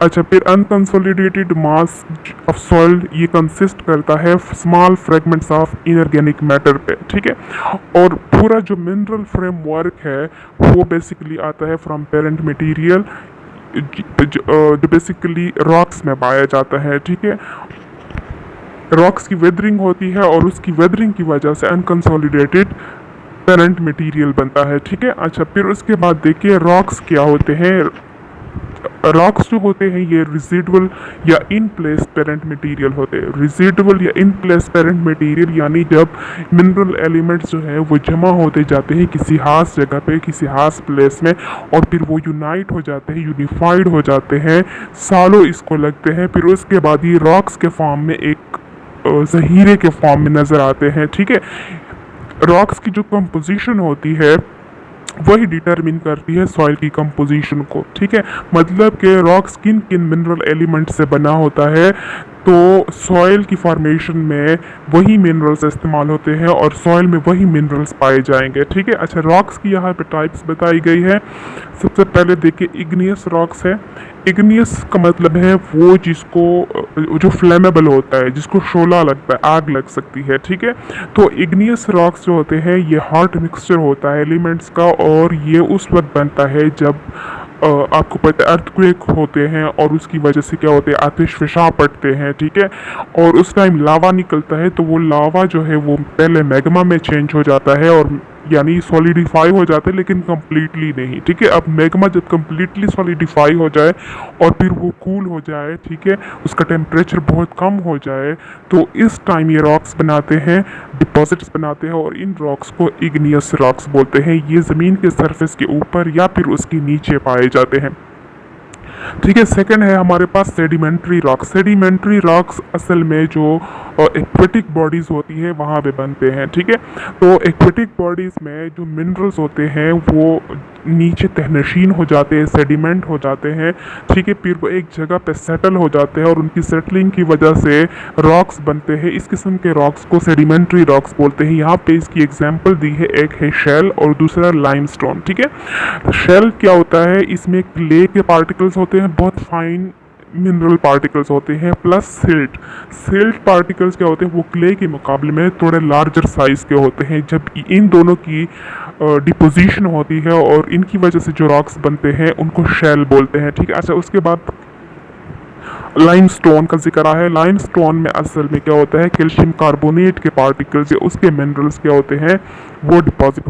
अच्छा, फिर unconsolidated mass of soil ये कंसिस्ट करता है small fragments of inorganic matter पे, ठीक है। और पूरा जो मिनरल फ्रेमवर्क है वो बेसिकली आता है फ्रॉम पेरेंट मटेरियल, जो बेसिकली रॉक्स में पाया जाता है, ठीक है। रॉक्स की वेदरिंग होती है और उसकी वेदरिंग की वजह से अनकंसोलिडेटेड पेरेंट मटेरियल बनता है, ठीक है। अच्छा, फिर उसके बाद देखिए रॉक्स क्या होते हैं। रॉक्स जो होते हैं ये रिजिडुअल या इन प्लेस पेरेंट मटेरियल होते हैं। रिजिडुअल या इन प्लेस पेरेंट मटेरियल यानी जब मिनरल एलिमेंट्स जो है वो जमा होते जाते हैं किसी खास जगह पे, किसी खास प्लेस में, और फिर वो यूनाइट हो जाते हैं, यूनिफाइड हो जाते हैं, सालों इसको लगते हैं, फिर उसके बाद ये रॉक्स के फॉर्म में एक जहीरे के फॉर्म में नज़र आते हैं, ठीक है। रॉक्स की जो कंपोजिशन होती है वही डिटरमिन करती है सॉइल की कंपोजिशन को, ठीक है। मतलब कि रॉक्स किन किन मिनरल एलिमेंट से बना होता है, तो सॉइल की फॉर्मेशन में वही मिनरल्स इस्तेमाल होते हैं और सॉइल में वही मिनरल्स पाए जाएंगे, ठीक है। अच्छा, रॉक्स की यहाँ पे टाइप्स बताई गई है। सबसे पहले देखिए इग्नियस रॉक्स है। इग्नियस का मतलब है वो जिसको जो फ्लेमेबल होता है, जिसको शोला लगता है, आग लग सकती है, ठीक है। तो इग्नियस रॉक्स जो होते हैं ये हॉट मिक्सचर होता है एलिमेंट्स का, और ये उस वक्त बनता है जब आपको पता है अर्थक्वेक होते हैं और उसकी वजह से क्या होते हैं, आतिशफ़शा पड़ते हैं, ठीक है। और उस टाइम लावा निकलता है, तो वो लावा जो है वो पहले मैग्मा में चेंज हो जाता है और यानी सॉलिडिफाई हो जाता है, लेकिन कम्प्लीटली नहीं, ठीक है। अब मैग्मा जब कम्प्लीटली सॉलिडिफाई हो जाए और फिर वो कूल हो जाए, ठीक है, उसका टेम्परेचर बहुत कम हो जाए, तो इस टाइम ये रॉक्स बनाते हैं, डिपॉजिट्स बनाते हैं, और इन रॉक्स को इग्नियस रॉक्स बोलते हैं। ये ज़मीन के सरफेस के ऊपर या फिर उसके नीचे पाए जाते हैं, ठीक है। सेकंड है हमारे पास सेडिमेंट्री रॉक्स। सेडिमेंट्री रॉक्स असल में जो एक्वेटिक बॉडीज़ होती है वहाँ पे बनते हैं, ठीक है। तो एक्वेटिक बॉडीज़ में जो मिनरल्स होते हैं वो नीचे तहनशीन हो जाते हैं, सेडिमेंट हो जाते हैं, ठीक है। फिर वो एक जगह पे सेटल हो जाते हैं और उनकी सेटलिंग की वजह से रॉक्स बनते हैं। इस किस्म के रॉक्स को सेडिमेंट्री रॉक्स बोलते हैं। यहाँ पे इसकी एग्जांपल दी है, एक है शेल और दूसरा लाइमस्टोन, ठीक है। शेल क्या होता है, इसमें क्ले के पार्टिकल्स होते हैं, बहुत फाइन मिनरल पार्टिकल्स होते हैं, प्लस सिल्ट। सिल्ट पार्टिकल्स क्या होते हैं, वो क्ले के मुकाबले में थोड़े लार्जर साइज़ के होते हैं। जब इन दोनों की डिपोजिशन होती है और इनकी वजह से जो रॉक्स बनते हैं उनको शेल बोलते हैं, ठीक है। अच्छा, उसके बाद लाइमस्टोन का जिक्र है। लाइमस्टोन में असल में क्या होता है, कैल्शियम कार्बोनेट के पार्टिकल्स या उसके मिनरल्स क्या होते हैं वो डिपॉजिट